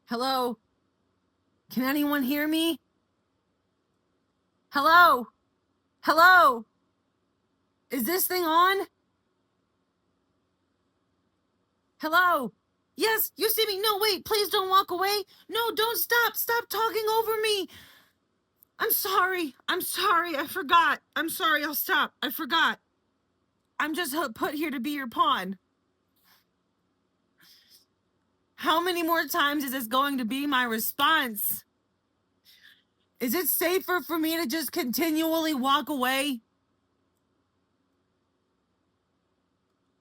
Hello? Can anyone hear me? Hello? Hello? Is this thing on? Hello? Yes, you see me. No, wait, please don't walk away. No, don't stop. Stop talking over me. I'm sorry. I forgot. I'm sorry. I'll stop. I forgot. I'm just put here to be your pawn. How many more times is this going to be my response? Is it safer for me to just continually walk away?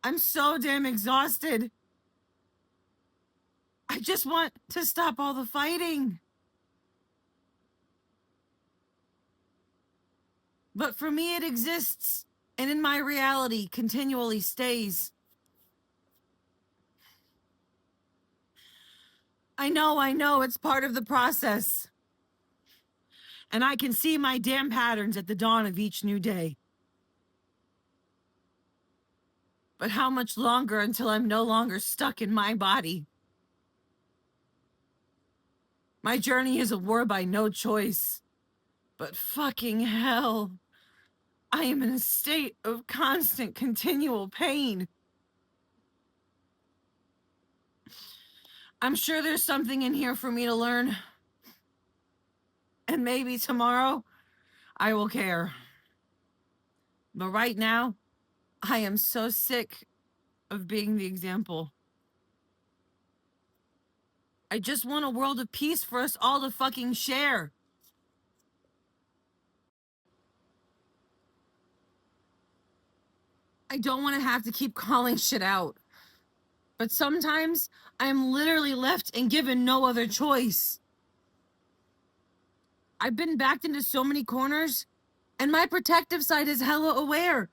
I'm so damn exhausted. I just want to stop all the fighting. But for me, it exists, and in my reality, continually stays. I know, it's part of the process. And I can see my damn patterns at the dawn of each new day. But how much longer until I'm no longer stuck in my body? My journey is a war by no choice. But fucking hell, I am in a state of constant, continual pain. I'm sure there's something in here for me to learn. And maybe tomorrow, I will care. But right now, I am so sick of being the example. I just want a world of peace for us all to fucking share. I don't want to have to keep calling shit out. But sometimes I am literally left and given no other choice. I've been backed into so many corners, and my protective side is hella aware.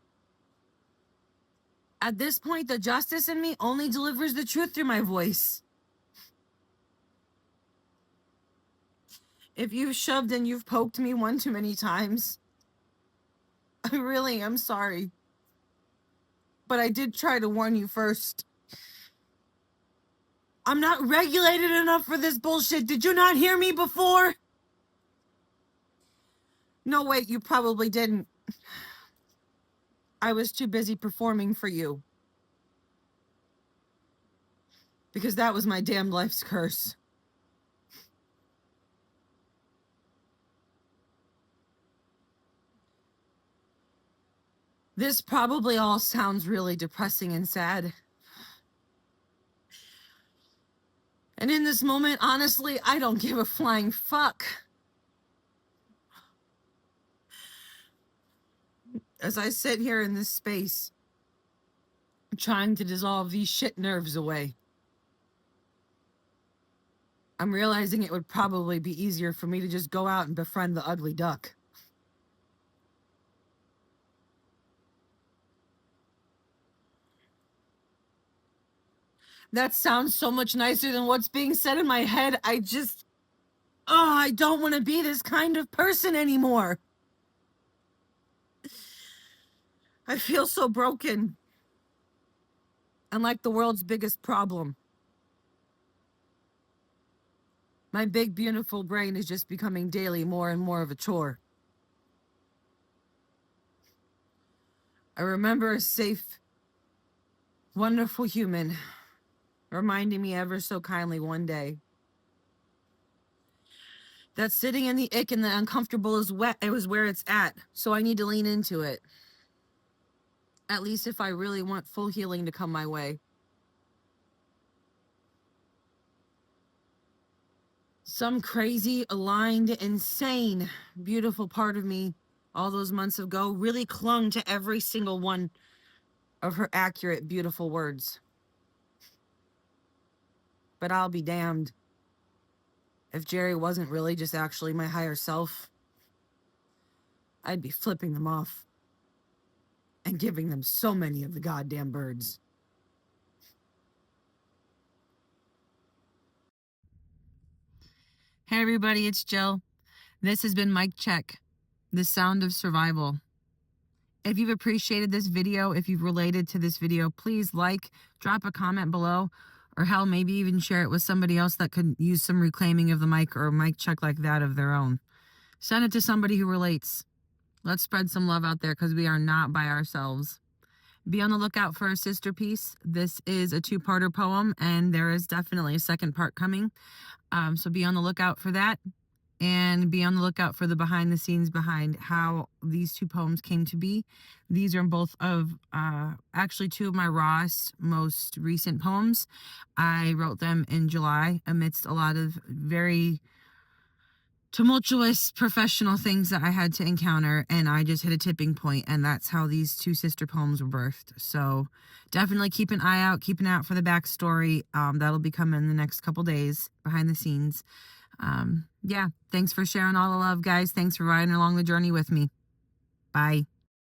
At this point, the justice in me only delivers the truth through my voice. If you've shoved and you've poked me one too many times, I really am sorry. But I did try to warn you first. I'm not regulated enough for this bullshit. Did you not hear me before? No, wait, you probably didn't. I was too busy performing for you. Because that was my damn life's curse. This probably all sounds really depressing and sad. And in this moment, honestly, I don't give a flying fuck. As I sit here in this space, trying to dissolve these shit nerves away, I'm realizing it would probably be easier for me to just go out and befriend the ugly duck. That sounds so much nicer than what's being said in my head. I don't want to be this kind of person anymore. I feel so broken. And like the world's biggest problem. My big, beautiful brain is just becoming daily more and more of a chore. I remember a safe, wonderful human reminding me ever so kindly one day that sitting in the ick and the uncomfortable is wet. It was where it's at, so I need to lean into it. At least if I really want full healing to come my way. Some crazy, aligned, insane, beautiful part of me all those months ago really clung to every single one of her accurate, beautiful words. But I'll be damned if Jerry wasn't really just actually my higher self. I'd be flipping them off and giving them so many of the goddamn birds. Hey everybody, it's Jill. This has been Mic Check, the sound of survival. If you've appreciated this video, if you've related to this video, please like, drop a comment below, or hell, maybe even share it with somebody else that could use some reclaiming of the mic or a mic check like that of their own. Send it to somebody who relates. Let's spread some love out there because we are not by ourselves. Be on the lookout for a sister piece. This is a two-parter poem, and there is definitely a second part coming. So be on the lookout for that, and be on the lookout for the behind the scenes behind how these two poems came to be. These are both of actually two of my rawest, most recent poems. I wrote them in July amidst a lot of very tumultuous professional things that I had to encounter, and I just hit a tipping point, and that's how these two sister poems were birthed. So definitely keep an eye out, keep an eye out for the backstory. That'll be coming in the next couple days behind the scenes. Yeah, thanks for sharing all the love, guys. Thanks for riding along the journey with me. Bye.